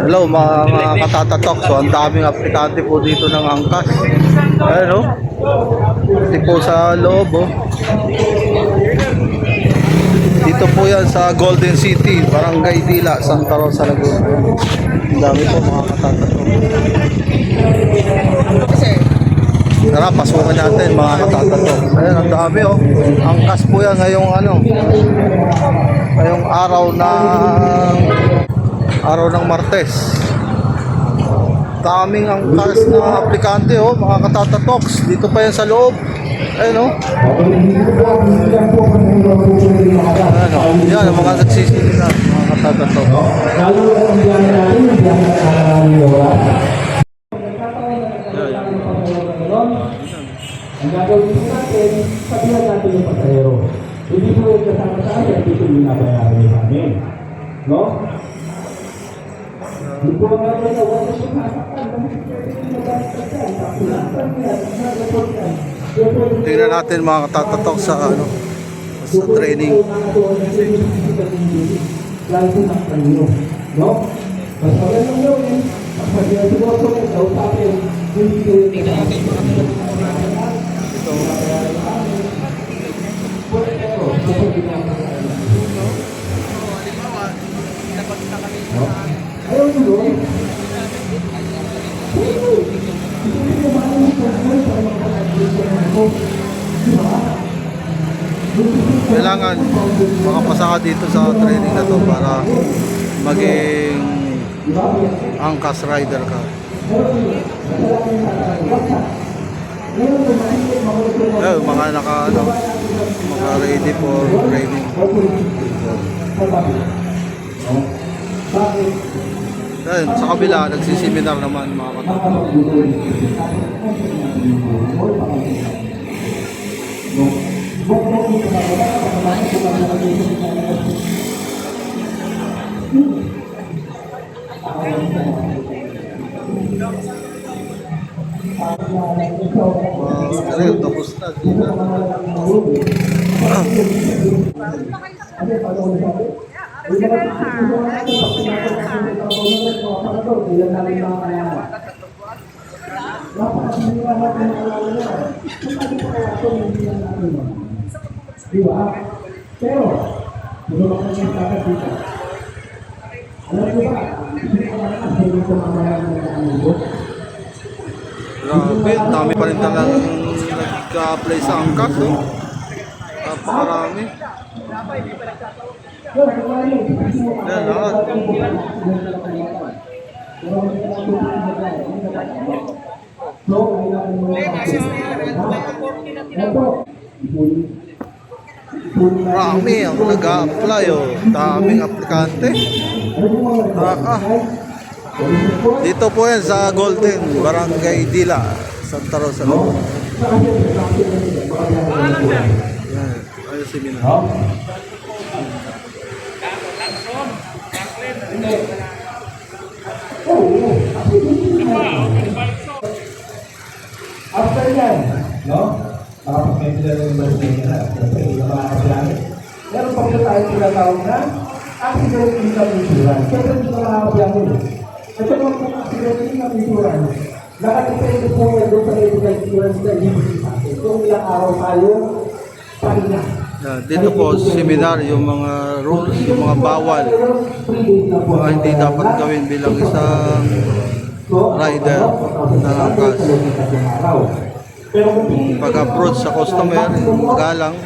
Hello mga katatatok. So ang daming aplikante po dito ng angkas. Ayun oh. Dito po sa loob oh. Dito po yan sa Golden City, Barangay Dila, Santa Rosa, Laguna. Ang dami po mga katatatok. Tara, pasukan natin mga katatatok. Ayan, ang dami oh. Angkas po yan ngayong ngayong araw ng Martes. Daming angkas na aplikante oh, mga katatatoks. Dito pa yan sa loob. Ayun oh. Ayan oh. Yan ang mga nagsisili na mga katatatok. Ang gagawin po natin, sabihan natin yung pasahero. Hindi po yung kasama sa akin, dito yung nabayaran yung amin. No? Hindi po ang gagawin na wala siya nakakal. Tingnan natin mga katatatok sa sa training. Lalo po ng kanino. No? Mas magandang gawin, pag siguro po yung kausapin, hindi po yung Kailangan makapasa ka dito sa training na to para maging angkas rider ka. Mga mga ready for training. Ayun, sa kabila nagsiseminar naman mga katatatok. Kaya tapos na dito. Diba? Pero, ano ba kanya kakasita? Alam mo ba? Hindi ko mamaya ng mga Grabe, dami pa rin talagang nag-apply sa angkas oh. Napakarami. Yan lahat. Marami ang nag-apply oh. Daming aplikante. Dito po yan sa Golden, Barangay Dila, Santa Rosa. Yan, ayun si Mina. After yan, no? Makapag-medyo na yung birthday na. Siyempre, hindi ka makakapilangin. Meron pa rin tayo tinatawag na accident income insurance. Siyempre, hindi ka makakapilangin. At sa mga accident income insurance, nakatipendo po yan doon sa medical insurance na libre sa atin. Kung ilang araw tayo, pahinga. Dito po seminar yung mga rules, yung mga bawal, mga hindi dapat gawin bilang isang rider na angkas. Yung pag-approach sa customer, magalang.